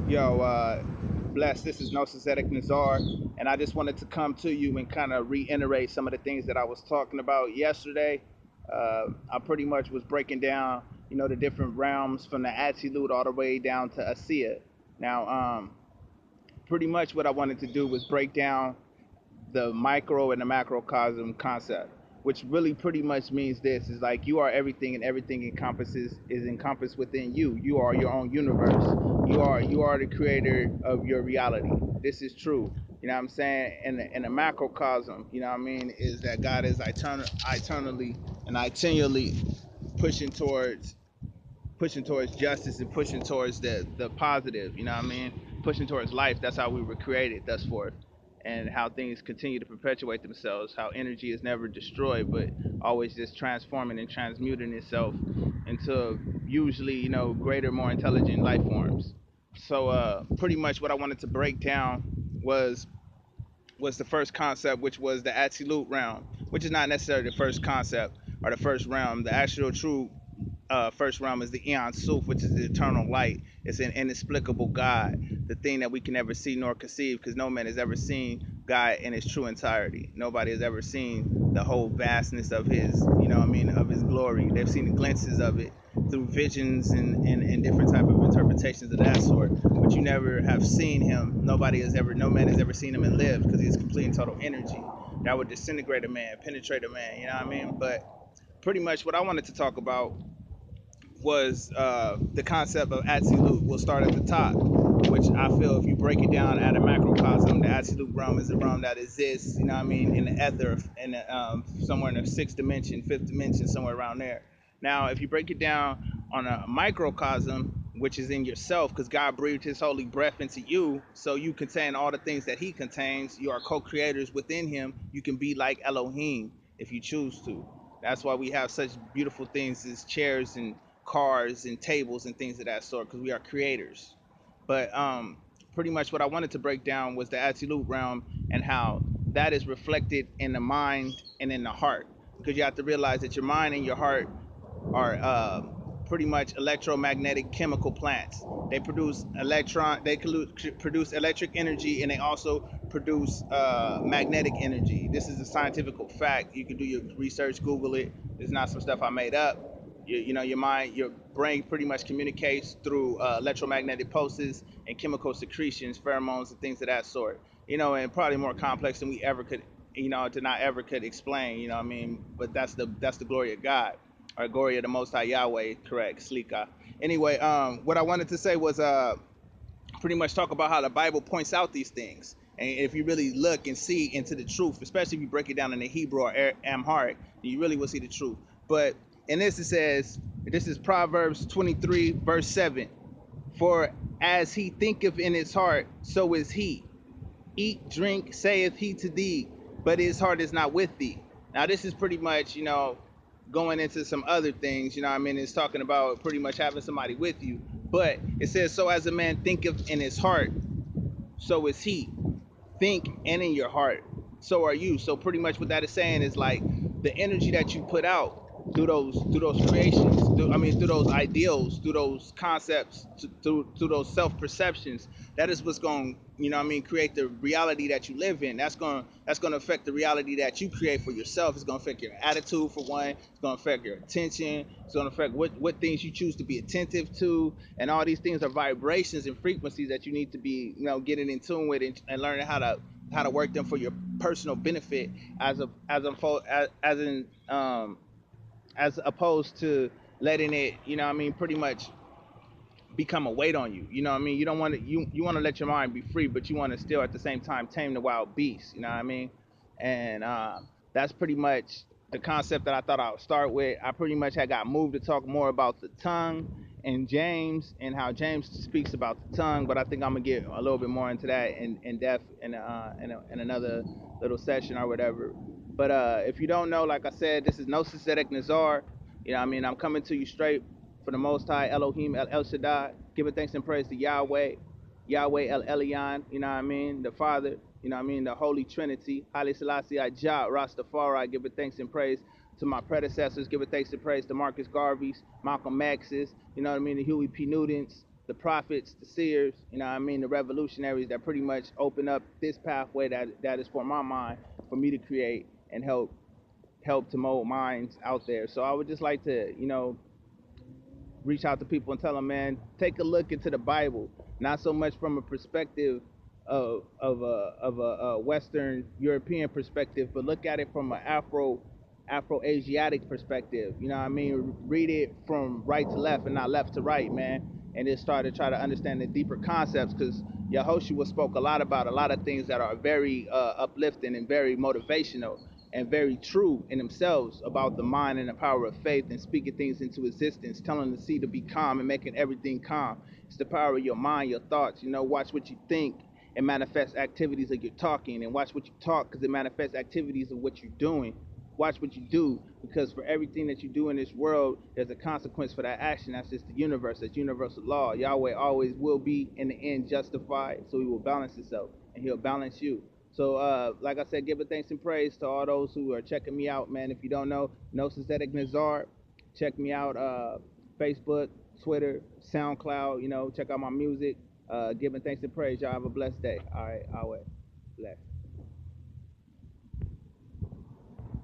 Yo, bless. This is Nosazetic Nazar, and I just wanted to come to you and kind of reiterate some of the things that I was talking about yesterday. I pretty much was breaking down, the different realms from the Absolute all the way down to Asiya. Now, pretty much what I wanted to do was break down the micro and the macrocosm concept, which really pretty much means this is like you are everything and everything encompasses is encompassed within you. You are your own universe. You are the creator of your reality. This is true. You know what I'm saying? And the macrocosm, you know what I mean, is that God is eternally and continually pushing towards pushing towards justice and pushing towards the positive, you know what I mean? Pushing towards life. That's how we were created, thus forth. And how things continue to perpetuate themselves, how energy is never destroyed, but always just transforming and transmuting itself into usually, greater, more intelligent life forms. So pretty much what I wanted to break down was was the first concept, which was the absolute realm, which is not necessarily the first concept or the first realm. The actual true first realm is the Eon Suf, which is the eternal light. It's an inexplicable God, the thing that we can never see nor conceive, because no man has ever seen God in its true entirety. Nobody has ever seen the whole vastness of his, of his glory. They've seen the glimpses of it through visions and different type of interpretations of that sort. But you never have seen him. No man has ever seen him and lived, because he's complete and total energy that would disintegrate a man, penetrate a man. You know what I mean? But pretty much what I wanted to talk about was the concept of absolute. We'll start at the top, which I feel if you break it down at a macrocosm, the absolute realm is a realm that exists, you know what I mean, in the ether, in somewhere in the sixth dimension, fifth dimension, somewhere around there. Now, if you break it down on a microcosm, which is in yourself, because God breathed his holy breath into you, so you contain all the things that he contains. You are co-creators within him. You can be like Elohim if you choose to. That's why we have such beautiful things as chairs and cars and tables and things of that sort, because we are creators. But pretty much what I wanted to break down was the absolute realm and how that is reflected in the mind and in the heart. Because you have to realize that your mind and your heart are pretty much electromagnetic chemical plants. They produce produce electric energy, and they also produce magnetic energy. This is a scientific fact. You can do your research, Google it. It's not some stuff I made up. Your mind, your brain pretty much communicates through electromagnetic pulses and chemical secretions, pheromones, and things of that sort. And probably more complex than we ever could, to not ever could explain. You know what I mean? But that's the glory of God, or glory of the Most High Yahweh. Correct, Slika. Anyway, what I wanted to say was pretty much talk about how the Bible points out these things. And if you really look and see into the truth, especially if you break it down in the Hebrew or Amharic, you really will see the truth. But in this, it says, this is Proverbs 23, verse 7. For as he thinketh in his heart, so is he. Eat, drink, saith he to thee, but his heart is not with thee. Now, this is pretty much, going into some other things, you know what I mean? It's talking about pretty much having somebody with you. But it says, so as a man thinketh in his heart, so is he. Think and in your heart, so are you. So pretty much what that is saying is like the energy that you put out through those creations, through those ideals, through those concepts, through those self perceptions. That is what's going, create the reality that you live in. That's going to affect the reality that you create for yourself. It's going to affect your attitude, for one. It's going to affect your attention. It's going to affect what things you choose to be attentive to, and all these things are vibrations and frequencies that you need to be, getting in tune with, and learning how to work them for your personal benefit, as opposed to letting it, pretty much become a weight on you. You know what I mean? You don't want to you want to let your mind be free, but you want to still at the same time tame the wild beast. You know what I mean? And that's pretty much the concept that I thought I would start with. I pretty much had got moved to talk more about the tongue and James, and how James speaks about the tongue, but I think I'm gonna get a little bit more into that in depth in another little session or whatever. But if you don't know, like I said, this is No Synthetic Nazar. You know what I mean? I'm coming to you straight for the Most High, Elohim, El Shaddai, giving thanks and praise to Yahweh, Yahweh El Elyon, you know what I mean, the Father, you know what I mean, the Holy Trinity, Haile Selassie, Jah, Rastafari, giving thanks and praise to my predecessors, giving thanks and praise to Marcus Garvey's, Malcolm X's, you know what I mean, the Huey P. Newtons, the prophets, the seers, you know what I mean, the revolutionaries that pretty much open up this pathway that is for my mind, for me to create and help to mold minds out there. So I would just like to, reach out to people and tell them, man, take a look into the Bible, not so much from a perspective of a Western European perspective, but look at it from an Afro Asiatic perspective. You know what I mean? Read it from right to left and not left to right, man. And just start to try to understand the deeper concepts, because Yehoshua spoke a lot about a lot of things that are very uplifting and very motivational and very true in themselves about the mind and the power of faith and speaking things into existence, telling the sea to be calm and making everything calm. It's the power of your mind, your thoughts. Watch what you think and manifest activities of your talking, and watch what you talk because it manifests activities of what you're doing. Watch what you do, because for everything that you do in this world, there's a consequence for that action. That's just the universe. That's universal law. Yahweh always will be in the end justified, so he will balance himself and he'll balance you. So, like I said, give a thanks and praise to all those who are checking me out, man. If you don't know, No Synthetic Nazar, check me out, Facebook, Twitter, SoundCloud. Check out my music. Giving thanks and praise. Y'all have a blessed day. All right, I'll wait. Bless.